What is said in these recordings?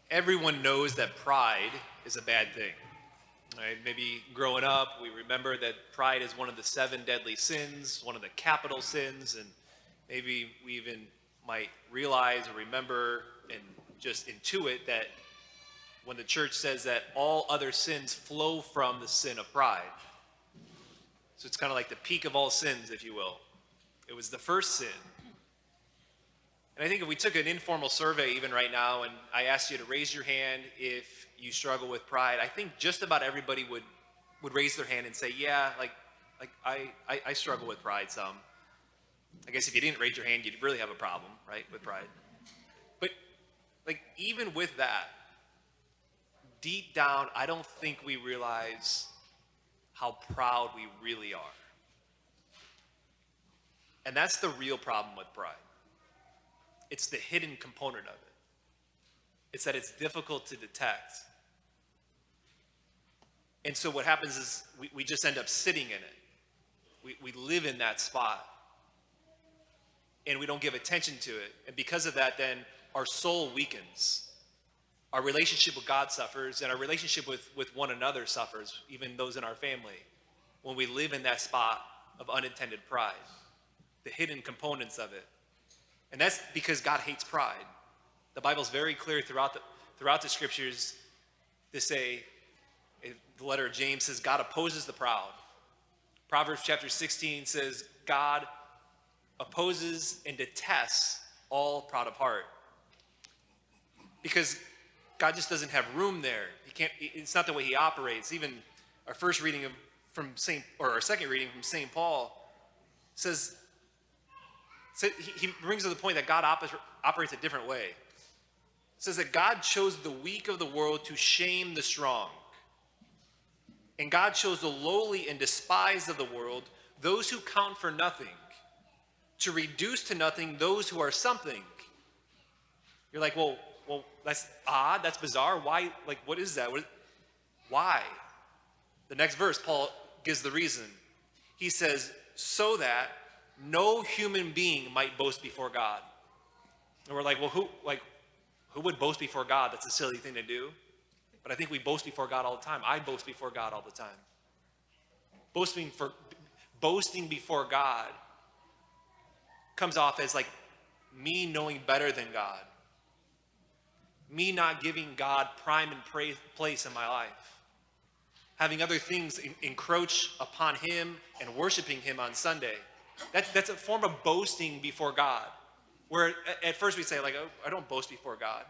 Everyone knows that pride is a bad thing. Right? Maybe growing up, we remember that pride is one of the seven deadly sins, one of the capital sins, and maybe we even might realize or remember and just intuit that when the church says that all other sins flow from the sin of pride. So it's kind of like the peak of all sins, if you will. It was the first sin. And I think if we took an informal survey even right now and I asked you to raise your hand if you struggle with pride, I think just about everybody would raise their hand and say, yeah, I struggle with pride some. I guess if you didn't raise your hand, you'd really have a problem, right, with pride. But like even with that, deep down, I don't think we realize how proud we really are. And that's the real problem with pride. It's the hidden component of it. It's that it's difficult to detect. And so what happens is we just end up sitting in it. We live in that spot. And we don't give attention to it. And because of that, then our soul weakens. Our relationship with God suffers, and our relationship with one another suffers, even those in our family, when we live in that spot of unintended pride, the hidden components of it. And that's because God hates pride. The Bible's very clear throughout the scriptures to say, the letter of James says, God opposes the proud. Proverbs chapter 16 says, God opposes and detests all proud of heart. Because God just doesn't have room there. It's not the way he operates. Even our first reading our second reading from St. Paul says, he brings to the point that God operates a different way. It says that God chose the weak of the world to shame the strong. And God chose the lowly and despised of the world, those who count for nothing, to reduce to nothing those who are something. You're like, well, that's odd, that's bizarre. Why, what is that? Why? The next verse, Paul gives the reason. He says, so that no human being might boast before God. And we're like, well, who would boast before God? That's a silly thing to do. But I think we boast before God all the time. I boast before God all the time. Boasting before God comes off as like me knowing better than God. Me not giving God prime and place in my life. Having other things encroach upon him and worshiping him on Sunday. That's a form of boasting before God. Where at first we say, like, oh, I don't boast before God.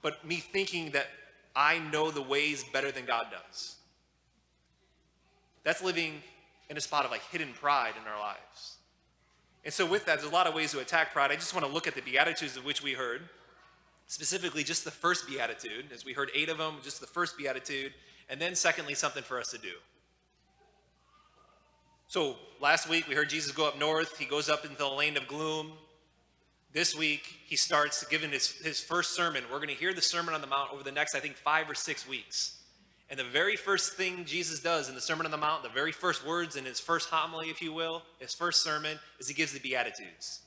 But me thinking that I know the ways better than God does. That's living in a spot of like hidden pride in our lives. And so with that, there's a lot of ways to attack pride. I just want to look at the Beatitudes of which we heard. Specifically, just the first Beatitude, as we heard 8 of them, just the first Beatitude. And then secondly, something for us to do. So last week, we heard Jesus go up north. He goes up into the land of gloom. This week, he starts giving his first sermon. We're going to hear the Sermon on the Mount over the next, I think, 5 or 6 weeks. And the very first thing Jesus does in the Sermon on the Mount, the very first words in his first homily, if you will, his first sermon, is he gives the Beatitudes.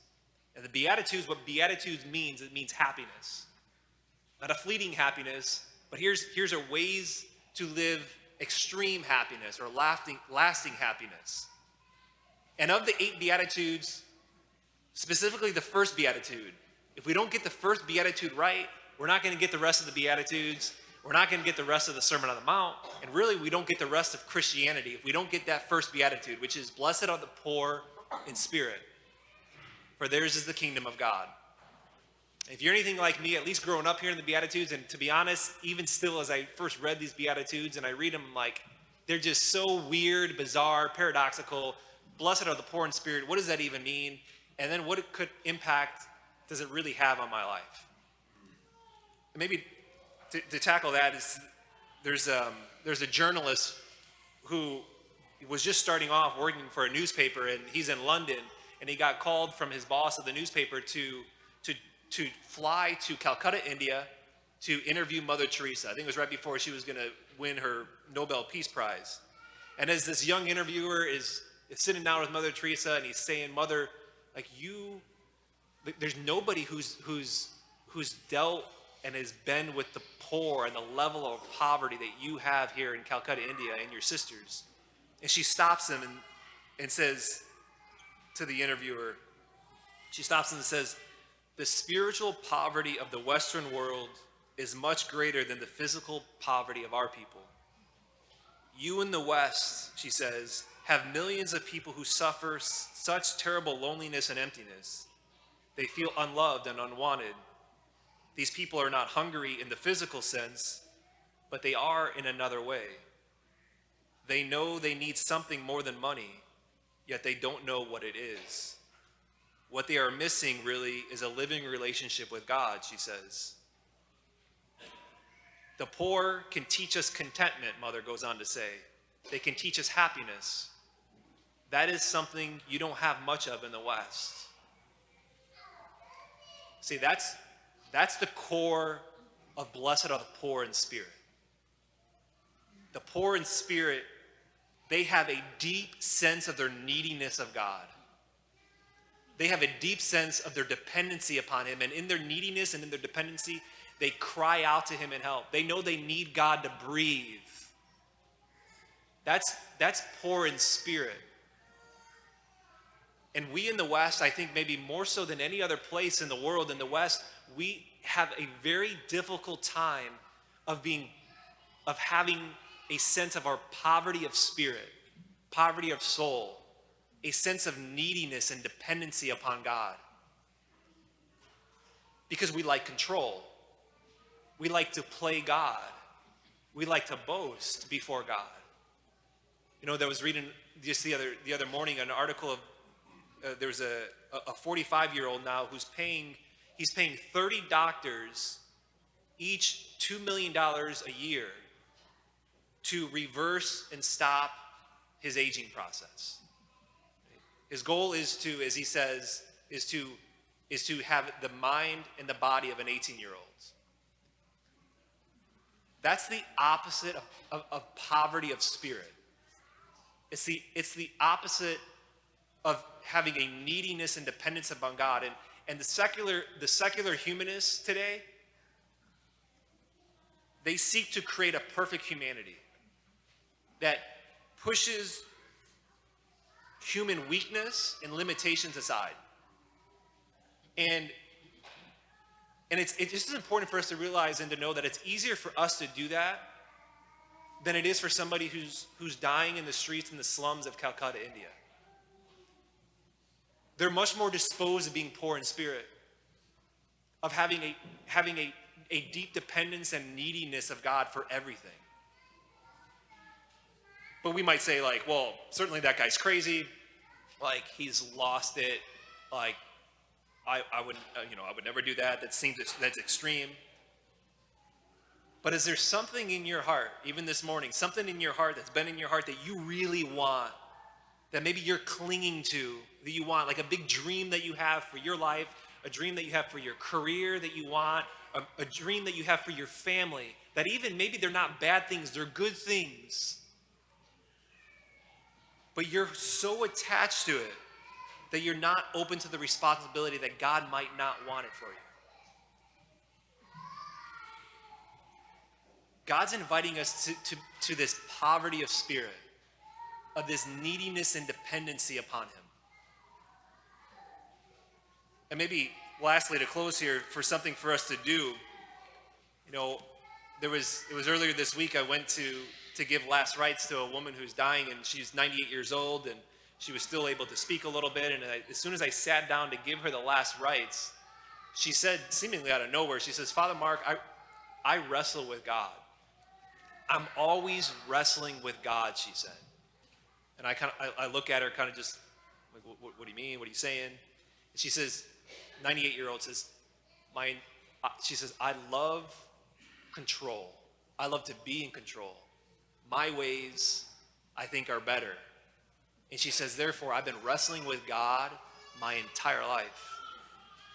And the Beatitudes, what Beatitudes means, it means happiness. Not a fleeting happiness, but here's a ways to live extreme happiness or lasting happiness. And of the 8 Beatitudes, specifically the first Beatitude, if we don't get the first Beatitude right, we're not going to get the rest of the Beatitudes. We're not going to get the rest of the Sermon on the Mount. And really, we don't get the rest of Christianity if we don't get that first Beatitude, which is, blessed are the poor in spirit, for theirs is the kingdom of God. If you're anything like me, at least growing up here in the Beatitudes, and to be honest, even still as I first read these Beatitudes and I read them, like, they're just so weird, bizarre, paradoxical. Blessed are the poor in spirit. What does that even mean? And then what impact does it really have on my life? And maybe to tackle that is there's a journalist who was just starting off working for a newspaper, and he's in London, and he got called from his boss of the newspaper to fly to Calcutta, India, to interview Mother Teresa. I think it was right before she was going to win her Nobel Peace Prize. And as this young interviewer is sitting down with Mother Teresa, and he's saying, Mother, like, there's nobody who's who's dealt and has been with the poor and the level of poverty that you have here in Calcutta, India, and your sisters. And she stops him and says to the interviewer, she stops him and says, the spiritual poverty of the Western world is much greater than the physical poverty of our people. You in the West, she says, have millions of people who suffer such terrible loneliness and emptiness. They feel unloved and unwanted. These people are not hungry in the physical sense, but they are in another way. They know they need something more than money, yet they don't know what it is. What they are missing really is a living relationship with God, she says. The poor can teach us contentment, Mother goes on to say. They can teach us happiness. That is something you don't have much of in the West. See, that's the core of blessed are the poor in spirit. The poor in spirit, they have a deep sense of their neediness of God. They have a deep sense of their dependency upon him. And in their neediness and in their dependency, they cry out to him in help. They know they need God to breathe. That's poor in spirit. And we in the West, I think maybe more so than any other place in the world, in the West, we have a very difficult time of having a sense of our poverty of spirit, poverty of soul, a sense of neediness and dependency upon God. Because we like control. We like to play God. We like to boast before God. You know, I was reading just the other morning an article of there's a 45-year-old now he's paying 30 doctors each $2 million a year to reverse and stop his aging process. His goal is to, as he says, is to have the mind and the body of an 18-year-old. That's the opposite of poverty of spirit. It's the opposite of having a neediness and dependence upon God. And the secular humanists today, they seek to create a perfect humanity that pushes human weakness and limitations aside. And it's just important for us to realize and to know that it's easier for us to do that than it is for somebody who's dying in the streets and the slums of Calcutta, India. They're much more disposed to being poor in spirit, of having a deep dependence and neediness of God for everything. But we might say, like, well, certainly that guy's crazy. Like, he's lost it. Like, I would never do that. That's extreme. But is there something in your heart, even this morning, something in your heart that's been in your heart that you really want, that maybe you're clinging to, that you want, like a big dream that you have for your life, a dream that you have for your career that you want, a dream that you have for your family, that even maybe they're not bad things, they're good things. But you're so attached to it that you're not open to the responsibility that God might not want it for you. God's inviting us to this poverty of spirit, of this neediness and dependency upon him. And maybe lastly, to close here, for something for us to do, you know, it was earlier this week I went to give last rites to a woman who's dying, and she's 98 years old, and she was still able to speak a little bit. And as soon as I sat down to give her the last rites, she said, seemingly out of nowhere, she says, Father Mark, I wrestle with God. I'm always wrestling with God, she said. And I look at her kind of just like, what do you mean? What are you saying? And she says, 98-year-old says, she says, I love control. I love to be in control. My ways, I think, are better. And she says, therefore, I've been wrestling with God my entire life.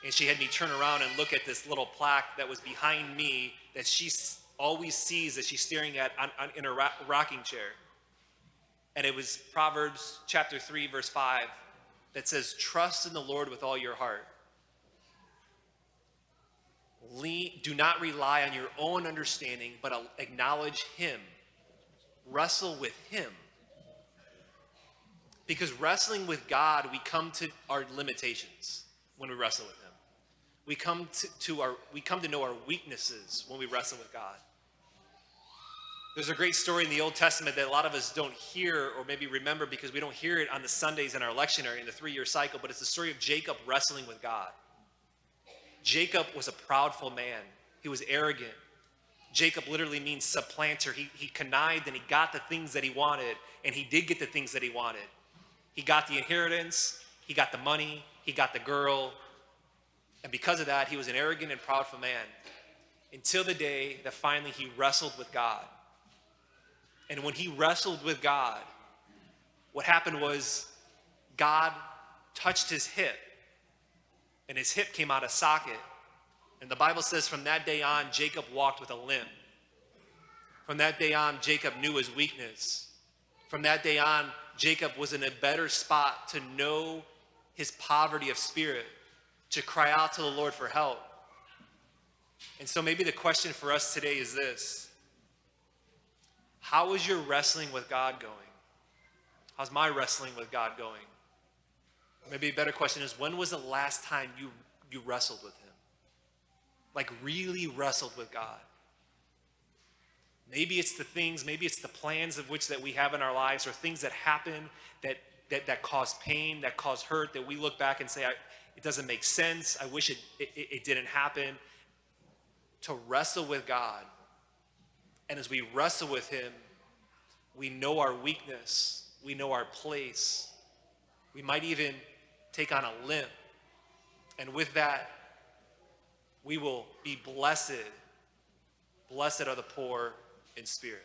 And she had me turn around and look at this little plaque that was behind me that she always sees that she's staring at in a rocking chair. And it was Proverbs chapter 3, verse 5, that says, trust in the Lord with all your heart. Do not rely on your own understanding, but acknowledge him. Wrestle with him. Because wrestling with God, we come to our limitations when we wrestle with him. We come to know our weaknesses when we wrestle with God. There's a great story in the Old Testament that a lot of us don't hear or maybe remember because we don't hear it on the Sundays in our lectionary in the 3-year cycle, but it's the story of Jacob wrestling with God. Jacob was a proudful man. He was arrogant. Jacob literally means supplanter. He connived and he got the things that he wanted, and he did get the things that he wanted. He got the inheritance, he got the money, he got the girl, and because of that, he was an arrogant and proudful man until the day that finally he wrestled with God. And when he wrestled with God, what happened was God touched his hip, and his hip came out of socket. And the Bible says from that day on, Jacob walked with a limp. From that day on, Jacob knew his weakness. From that day on, Jacob was in a better spot to know his poverty of spirit, to cry out to the Lord for help. And so maybe the question for us today is this: how is your wrestling with God going? How's my wrestling with God going? Maybe a better question is, when was the last time you wrestled with him? Like really wrestled with God? Maybe it's the things, maybe it's the plans of which that we have in our lives, or things that happen that cause pain, that cause hurt, that we look back and say, it doesn't make sense. I wish it didn't happen. To wrestle with God. And as we wrestle with him, we know our weakness. We know our place. We might even take on a limp. And with that, we will be blessed. Blessed are the poor in spirit.